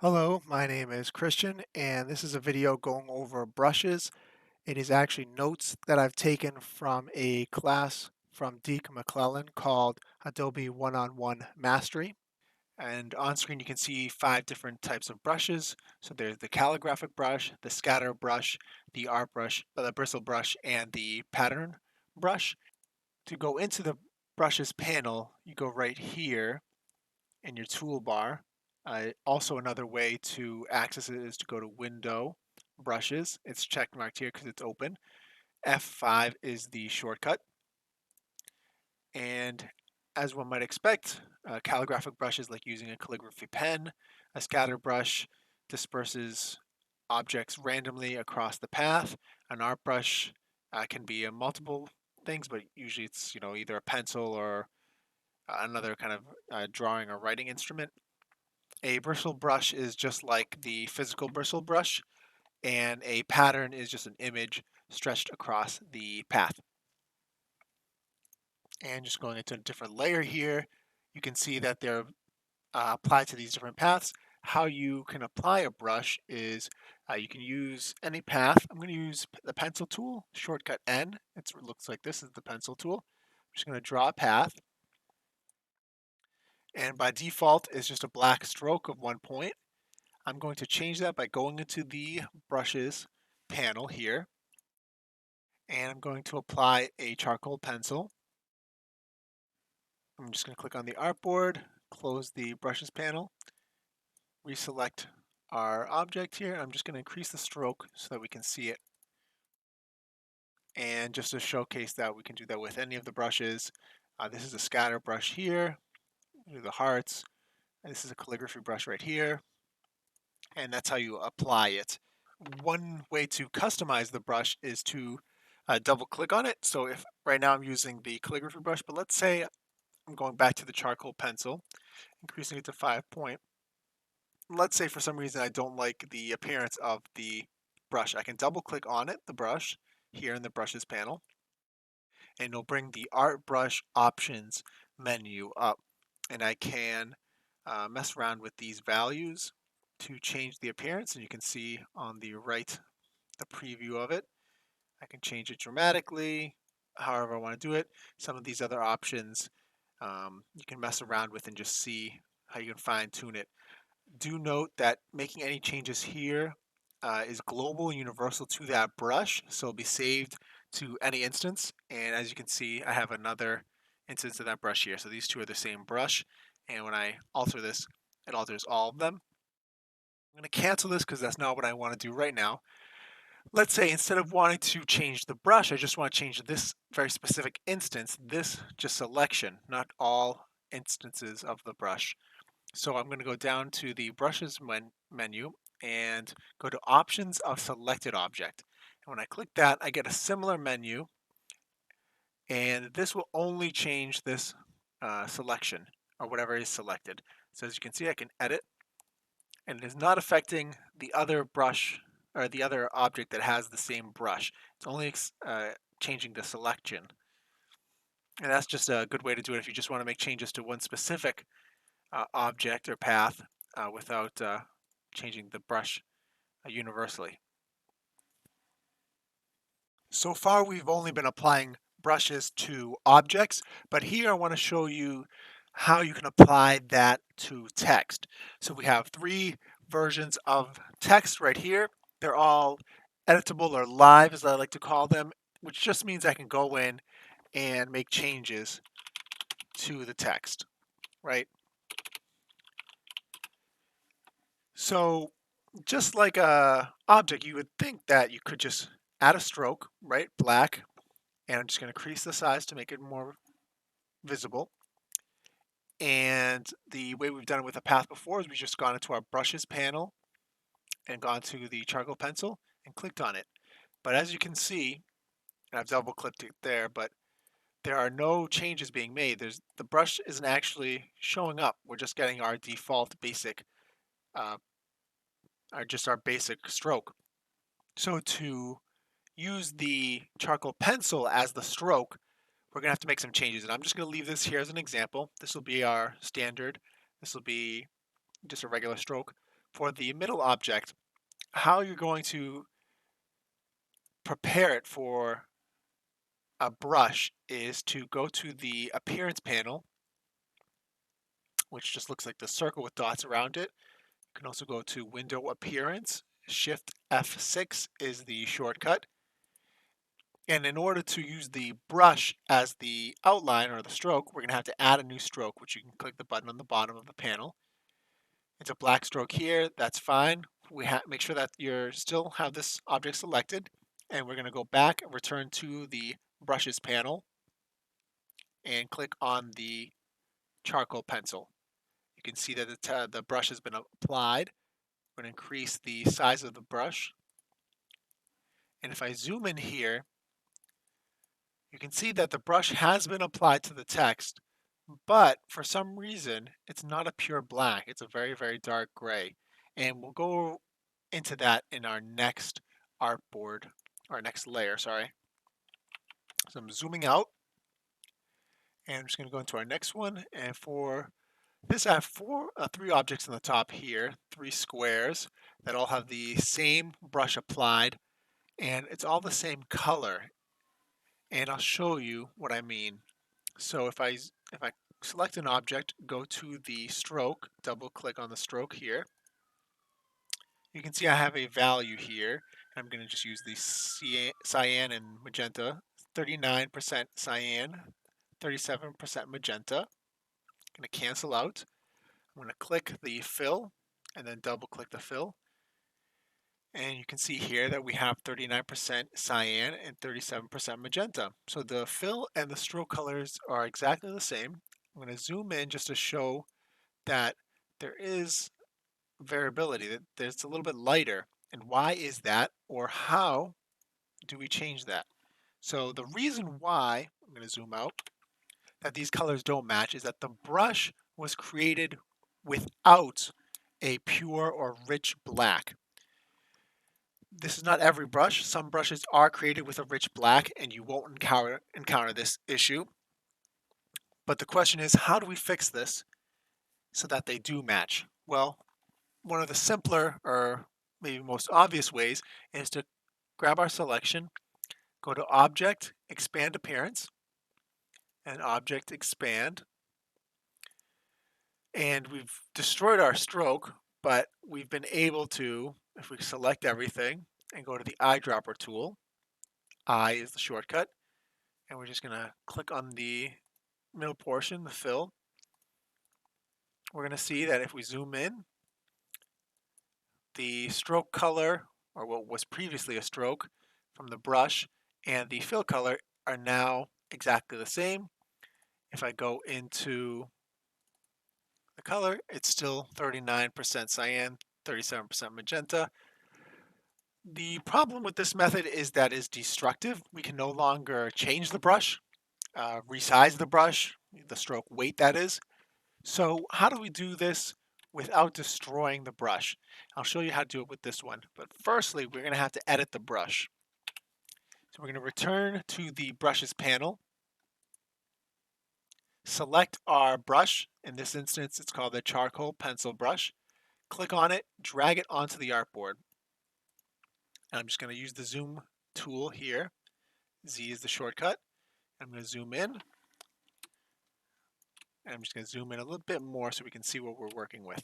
Hello, my name is Christian, and this is a video going over brushes. It is actually notes that I've taken from a class from Deke McClelland called Adobe One-on-One Mastery. And on screen you can see 5 different types of brushes. So there's the calligraphic brush, the scatter brush, the art brush, the bristle brush, and the pattern brush. To go into the brushes panel, you go right here in your toolbar. Also, another way to access it is to go to Window, Brushes. It's check marked here because it's open. F5 is the shortcut. And as one might expect, calligraphic brushes like using a calligraphy pen, a scatter brush disperses objects randomly across the path. An art brush can be multiple things, but usually it's either a pencil or another kind of drawing or writing instrument. A bristle brush is just like the physical bristle brush, and a pattern is just an image stretched across the path. And just going into a different layer here, you can see that they're applied to these different paths. How you can apply a brush is you can use any path. I'm going to use the pencil tool, shortcut N. It looks like this is the pencil tool. I'm just going to draw a path. And by default, it's just a black stroke of 1 point. I'm going to change that by going into the brushes panel here, and I'm going to apply a charcoal pencil. I'm just going to click on the artboard, close the brushes panel, reselect our object here. I'm just going to increase the stroke so that we can see it. And just to showcase that, we can do that with any of the brushes. This is a scatter brush here, do the hearts, and this is a calligraphy brush right here, and that's how you apply it. One way to customize the brush is to double click on it. So if right now I'm using the calligraphy brush, but let's say I'm going back to the charcoal pencil, increasing it to 5 point. Let's say for some reason I don't like the appearance of the brush. I can double click on it, the brush, here in the brushes panel, and it'll bring the art brush options menu up. And I can mess around with these values to change the appearance. And you can see on the right the preview of it. I can change it dramatically, however I want to do it. Some of these other options you can mess around with and just see how you can fine tune it. Do note that making any changes here is global and universal to that brush, so it'll be saved to any instance. And as you can see, I have another instance of that brush here. So these two are the same brush, and when I alter this, it alters all of them. I'm going to cancel this because that's not what I want to do right now. Let's say instead of wanting to change the brush, I just want to change this very specific instance, this just selection, not all instances of the brush. So I'm going to go down to the brushes menu and go to options of selected object. And when I click that, I get a similar menu, and this will only change this selection or whatever is selected. So as you can see, I can edit, and it is not affecting the other brush or the other object that has the same brush. It's only changing the selection. And that's just a good way to do it if you just want to make changes to one specific object or path without changing the brush universally. So far we've only been applying brushes to objects, but here I want to show you how you can apply that to text. So we have 3 versions of text right here. They're all editable or live, as I like to call them, which just means I can go in and make changes to the text, right? So just like a object, you would think that you could just add a stroke, right? Black, and I'm just going to increase the size to make it more visible. And the way we've done it with the path before is we've just gone into our brushes panel and gone to the charcoal pencil and clicked on it. But as you can see, and I've double clicked it there, but there are no changes being made. The brush isn't actually showing up. We're just getting our default basic, uh, our basic stroke. So to use the charcoal pencil as the stroke, we're going to have to make some changes. And I'm just going to leave this here as an example. This will be our standard. This will be just a regular stroke. For the middle object, how you're going to prepare it for a brush is to go to the appearance panel, which just looks like the circle with dots around it. You can also go to window appearance. Shift F6 is the shortcut. And in order to use the brush as the outline or the stroke, we're going to have to add a new stroke, which you can click the button on the bottom of the panel. It's a black stroke here. That's fine. Make sure that you still have this object selected. And we're going to go back and return to the brushes panel and click on the charcoal pencil. You can see that the brush has been applied. We're going to increase the size of the brush. And if I zoom in here, you can see that the brush has been applied to the text, but for some reason, it's not a pure black. It's a very, very dark gray. And we'll go into that in our next artboard, our next layer, sorry. So I'm zooming out, and I'm just going to go into our next one. And for this, I have three objects on the top here, three squares that all have the same brush applied, and it's all the same color. And I'll show you what I mean. So if I select an object, go to the stroke, double click on the stroke here, you can see I have a value here. I'm going to just use the cyan and magenta, 39% cyan, 37% magenta. I'm going to cancel out. I'm going to click the fill and then double click the fill. And you can see here that we have 39% cyan and 37% magenta. So the fill and the stroke colors are exactly the same. I'm going to zoom in just to show that there is variability, that there's a little bit lighter. And why is that, or how do we change that? So the reason why, I'm going to zoom out, that these colors don't match is that the brush was created without a pure or rich black. This is not every brush. Some brushes are created with a rich black and you won't encounter this issue. But the question is, how do we fix this so that they do match? Well, one of the simpler or maybe most obvious ways is to grab our selection, go to Object, Expand Appearance, and Object Expand. And we've destroyed our stroke, but we've been able to, if we select everything and go to the eyedropper tool, I is the shortcut, and we're just going to click on the middle portion, the fill. We're going to see that if we zoom in, the stroke color, or what was previously a stroke from the brush, and the fill color are now exactly the same. If I go into the color, it's still 39% cyan, 37% magenta. The problem with this method is that it's destructive. We can no longer change the brush, resize the brush, the stroke weight that is. So how do we do this without destroying the brush? I'll show you how to do it with this one. But firstly, we're going to have to edit the brush. So we're going to return to the brushes panel, select our brush. In this instance, it's called the charcoal pencil brush. Click on it, drag it onto the artboard. And I'm just going to use the zoom tool here. Z is the shortcut. I'm going to zoom in. And I'm just going to zoom in a little bit more so we can see what we're working with.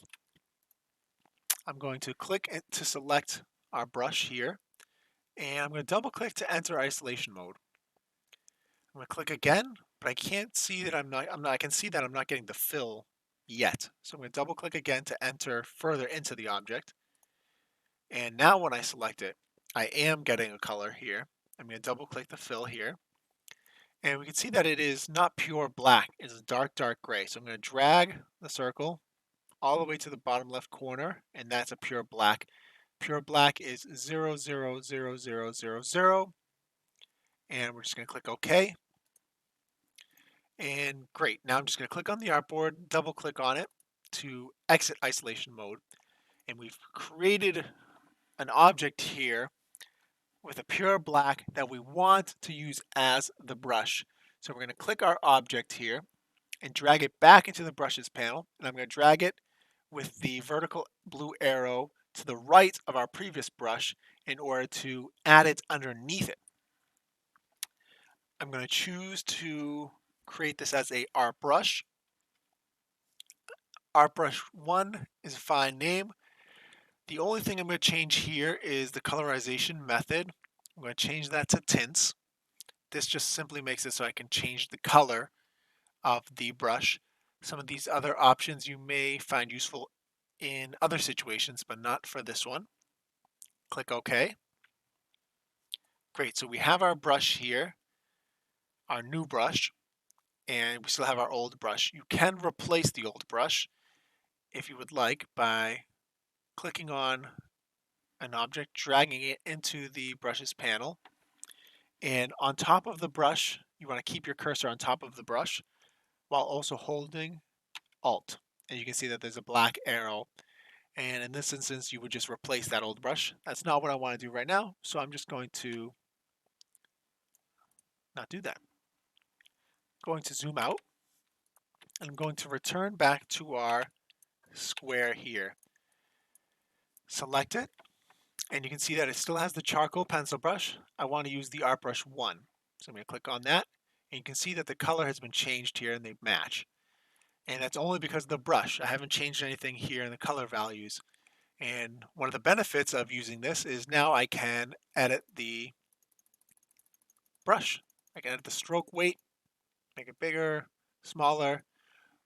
I'm going to click to select our brush here. And I'm going to double click to enter isolation mode. I'm going to click again, but I can't see that I can see that I'm not getting the fill yet. So I'm going to double click again to enter further into the object. And now when I select it, I am getting a color here. I'm going to double click the fill here. And we can see that it is not pure black. It's a dark, dark gray. So I'm going to drag the circle all the way to the bottom left corner, and that's a pure black. Pure black is 0, 0, 0, 0, 0, 0. And we're just going to click OK. And great. Now I'm just going to click on the artboard, double click on it to exit isolation mode. And we've created an object here with a pure black that we want to use as the brush. So we're going to click our object here and drag it back into the brushes panel. And I'm going to drag it with the vertical blue arrow to the right of our previous brush in order to add it underneath it. I'm going to choose to create this as a art brush. Art brush 1 is a fine name. The only thing I'm going to change here is the colorization method. I'm going to change that to tints. This just simply makes it so I can change the color of the brush. Some of these other options you may find useful in other situations, but not for this one. Click OK. Great, so we have our brush here, our new brush, and we still have our old brush. You can replace the old brush if you would like by clicking on an object, dragging it into the brushes panel, and on top of the brush, you want to keep your cursor on top of the brush while also holding Alt. And you can see that there's a black arrow. And in this instance, you would just replace that old brush. That's not what I want to do right now, so I'm just going to not do that. Going to zoom out, and I'm going to return back to our square here. Select it, and you can see that it still has the charcoal pencil brush. I want to use the art brush 1. So I'm going to click on that, and you can see that the color has been changed here and they match. And that's only because of the brush. I haven't changed anything here in the color values. And one of the benefits of using this is now I can edit the brush. I can edit the stroke weight, make it bigger, smaller,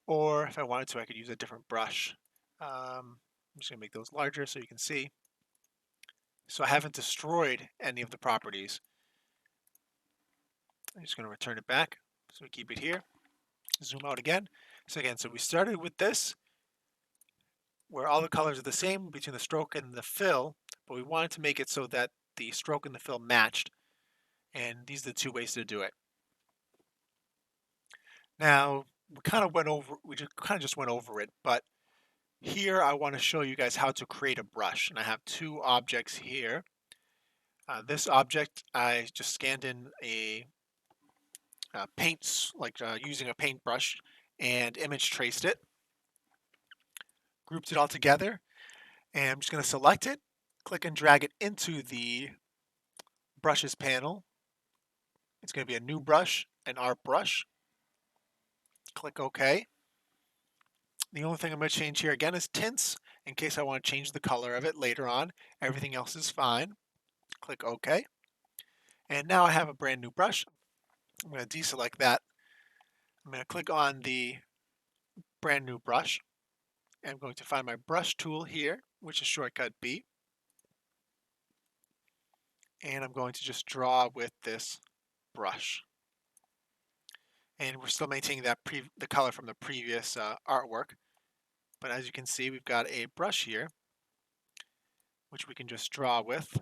or if I wanted to, I could use a different brush. I'm just going to make those larger so you can see. So I haven't destroyed any of the properties. I'm just going to return it back. So we keep it here. Zoom out again. So again, so we started with this, where all the colors are the same between the stroke and the fill, but we wanted to make it so that the stroke and the fill matched. And these are the two ways to do it. Now, we kind of just went over it, but here I want to show you guys how to create a brush. And I have two objects here. This object, I just scanned in a paint, using a paintbrush, and image traced it, grouped it all together, and I'm just going to select it, click and drag it into the brushes panel. It's going to be a new brush, an art brush. Click OK. The only thing I'm going to change here again is tints, in case I want to change the color of it later on. Everything else is fine. Click OK. And now I have a brand new brush. I'm going to deselect that. I'm going to click on the brand new brush. I'm going to find my brush tool here, which is shortcut B. And I'm going to just draw with this brush. And we're still maintaining that the color from the previous artwork. But as you can see, we've got a brush here, which we can just draw with,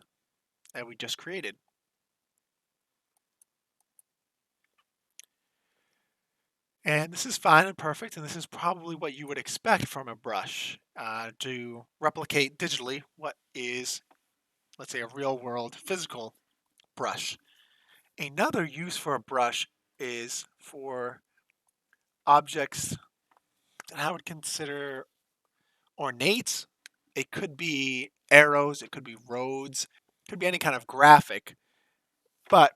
that we just created. And this is fine and perfect, and this is probably what you would expect from a brush to replicate digitally what is, let's say, a real-world physical brush. Another use for a brush is for objects that I would consider ornate. It could be arrows, it could be roads, it could be any kind of graphic. But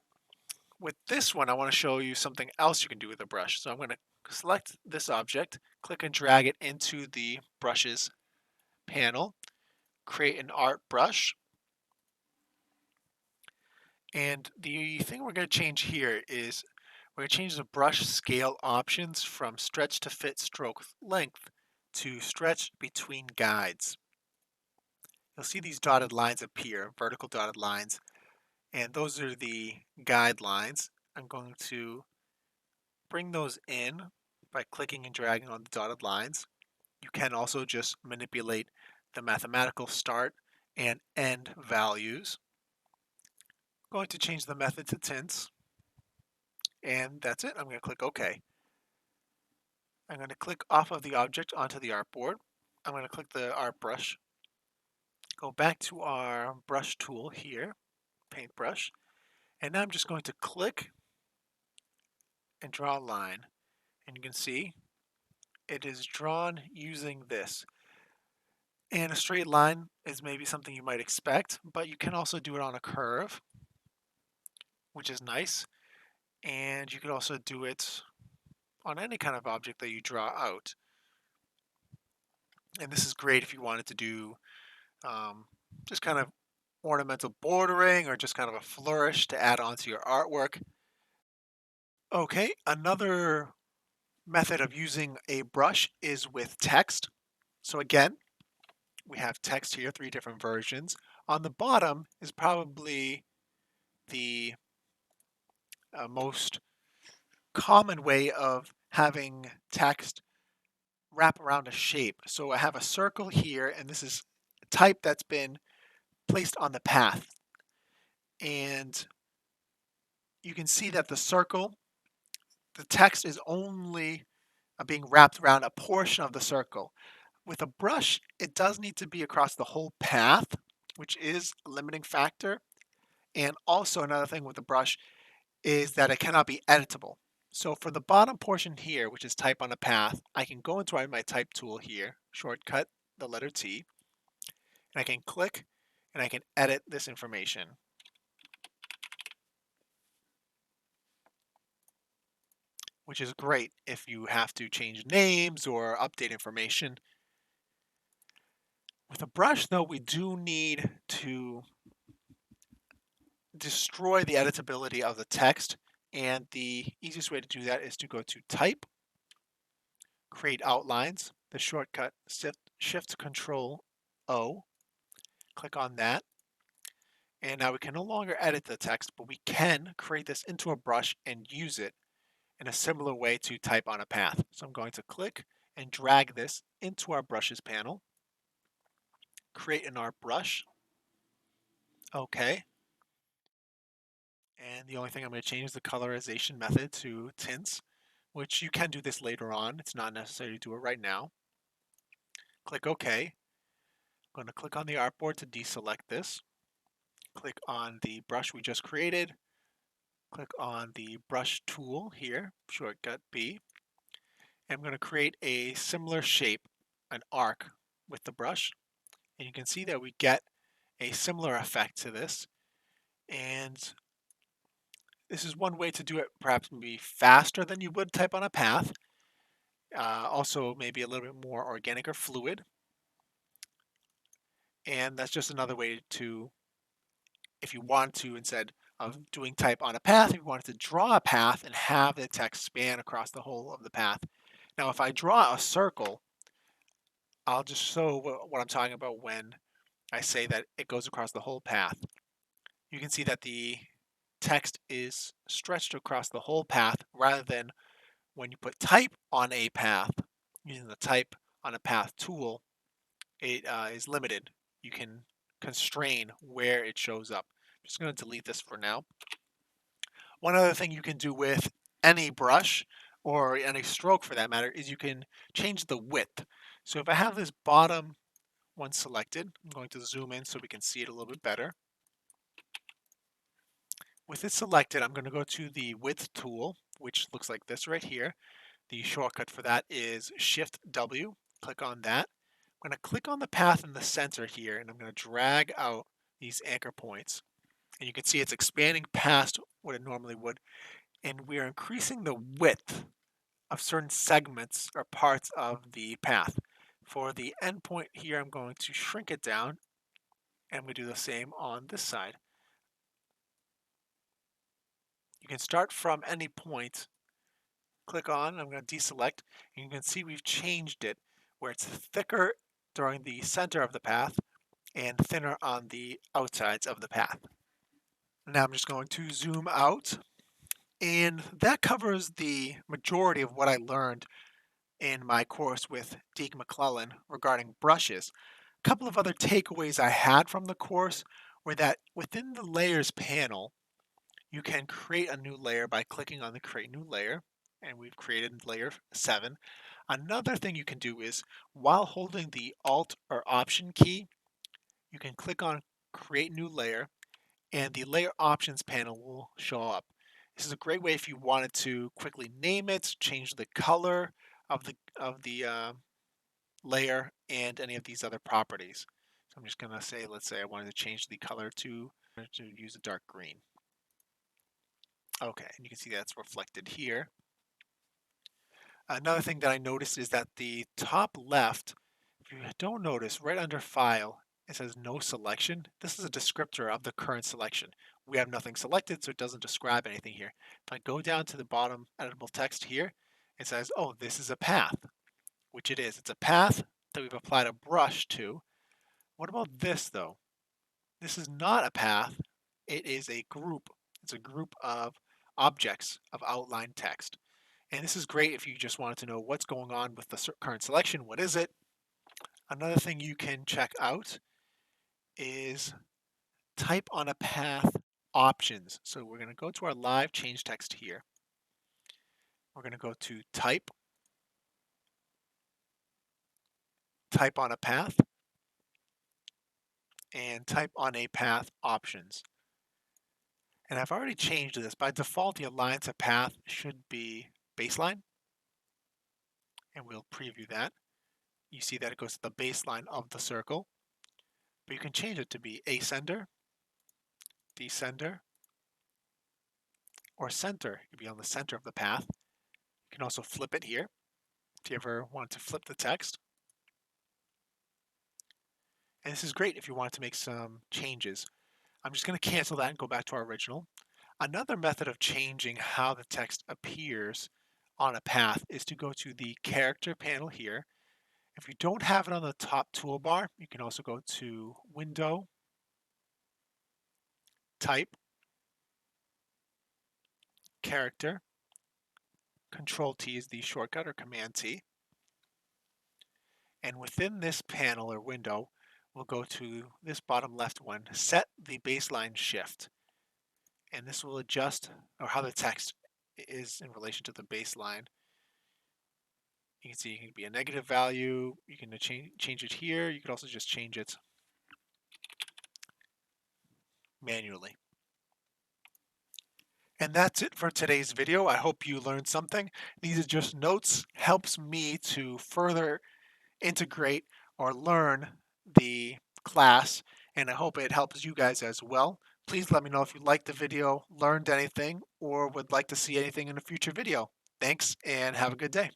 with this one, I want to show you something else you can do with a brush. So I'm going to select this object, click and drag it into the brushes panel, create an art brush. And the thing we're going to change here is we're going to change the brush scale options from stretch to fit stroke length to stretch between guides. You'll see these dotted lines appear, vertical dotted lines, and those are the guidelines. I'm going to bring those in by clicking and dragging on the dotted lines. You can also just manipulate the mathematical start and end values. I'm going to change the method to tints, and that's it. I'm going to click OK. I'm going to click off of the object onto the artboard. I'm going to click the art brush, go back to our brush tool here, paintbrush, and now I'm just going to click and draw a line. And you can see it is drawn using this. And a straight line is maybe something you might expect, but you can also do it on a curve, which is nice. And you could also do it on any kind of object that you draw out. And this is great if you wanted to do um, just kind of ornamental bordering or just kind of a flourish to add onto your artwork. Okay, another method of using a brush is with text. So again, we have text here, 3 different versions. On the bottom is probably the most common way of having text wrap around a shape. So I have a circle here, and this is type that's been placed on the path. And you can see that the circle, the text is only being wrapped around a portion of the circle. With a brush, it does need to be across the whole path, which is a limiting factor. And also another thing with the brush is that it cannot be editable. So for the bottom portion here, which is type on a path, I can go into my type tool here, shortcut the letter T, and I can click and I can edit this information. Which is great if you have to change names or update information. With a brush, though, we do need to destroy the editability of the text, and the easiest way to do that is to go to Type, Create Outlines, the shortcut Shift Control O, click on that, and now we can no longer edit the text, but we can create this into a brush and use it in a similar way to type on a path. So I'm going to click and drag this into our brushes panel, create an art brush. Okay. And the only thing I'm going to change is the colorization method to tints, which you can do this later on. It's not necessary to do it right now. Click OK. I'm going to click on the artboard to deselect this. Click on the brush we just created. Click on the brush tool here, shortcut B. And I'm going to create a similar shape, an arc, with the brush. And you can see that we get a similar effect to this. And this is one way to do it, perhaps maybe faster than you would type on a path. Also, maybe a little bit more organic or fluid. And that's just another way to, if you want to, instead of doing type on a path, if you wanted to draw a path and have the text span across the whole of the path. Now, if I draw a circle, I'll just show what I'm talking about when I say that it goes across the whole path. You can see that the text is stretched across the whole path rather than when you put type on a path, using the type on a path tool, it is limited. You can constrain where it shows up. I'm just going to delete this for now. One other thing you can do with any brush, or any stroke for that matter, is you can change the width. So if I have this bottom one selected, I'm going to zoom in so we can see it a little bit better. With it selected, I'm going to go to the width tool, which looks like this right here. The shortcut for that is Shift W. Click on that. I'm going to click on the path in the center here, and I'm going to drag out these anchor points. And you can see it's expanding past what it normally would, and we're increasing the width of certain segments or parts of the path. For the endpoint here, I'm going to shrink it down, and we do the same on this side. You can start from any point, click on, I'm going to deselect, and you can see we've changed it where it's thicker during the center of the path and thinner on the outsides of the path. Now I'm just going to zoom out, and that covers the majority of what I learned in my course with Deke McClelland regarding brushes. A couple of other takeaways I had from the course were that within the layers panel, you can create a new layer by clicking on the create new layer, and we've created layer 7. Another thing you can do is, while holding the Alt or Option key, you can click on create new layer, and the layer options panel will show up. This is a great way if you wanted to quickly name it, change the color of the layer, and any of these other properties. So I'm just going to say, let's say I wanted to change the color to use a dark green. Okay, and you can see that's reflected here. Another thing that I noticed is that the top left, if you don't notice, right under File, it says No Selection. This is a descriptor of the current selection. We have nothing selected, so it doesn't describe anything here. If I go down to the bottom editable text here, it says, oh, this is a path, which it is. It's a path that we've applied a brush to. What about this, though? This is not a path. It is a group. It's a group of objects of outline text. And this is great if you just wanted to know what's going on with the current selection. What is it? Another thing you can check out is type on a path options. So we're going to go to our live change text here. We're going to go to type on a path, and type on a path options. And I've already changed this. By default, the align to path should be baseline. And we'll preview that. You see that it goes to the baseline of the circle. But you can change it to be ascender, descender, or center. It could be on the center of the path. You can also flip it here if you ever want to flip the text. And this is great if you want to make some changes. I'm just going to cancel that and go back to our original. Another method of changing how the text appears on a path is to go to the character panel here. If you don't have it on the top toolbar, you can also go to Window, Type, Character, Control T is the shortcut, or Command T. And within this panel or window, we'll go to this bottom left one, Set the Baseline Shift. And this will adjust or how the text is in relation to the baseline. You can see it can be a negative value. You can change it here. You could also just change it manually. And that's it for today's video. I hope you learned something. These are just notes, helps me to further integrate or learn the class, and I hope it helps you guys as well. Please let me know if you liked the video, learned anything, or would like to see anything in a future video. Thanks, and have a good day.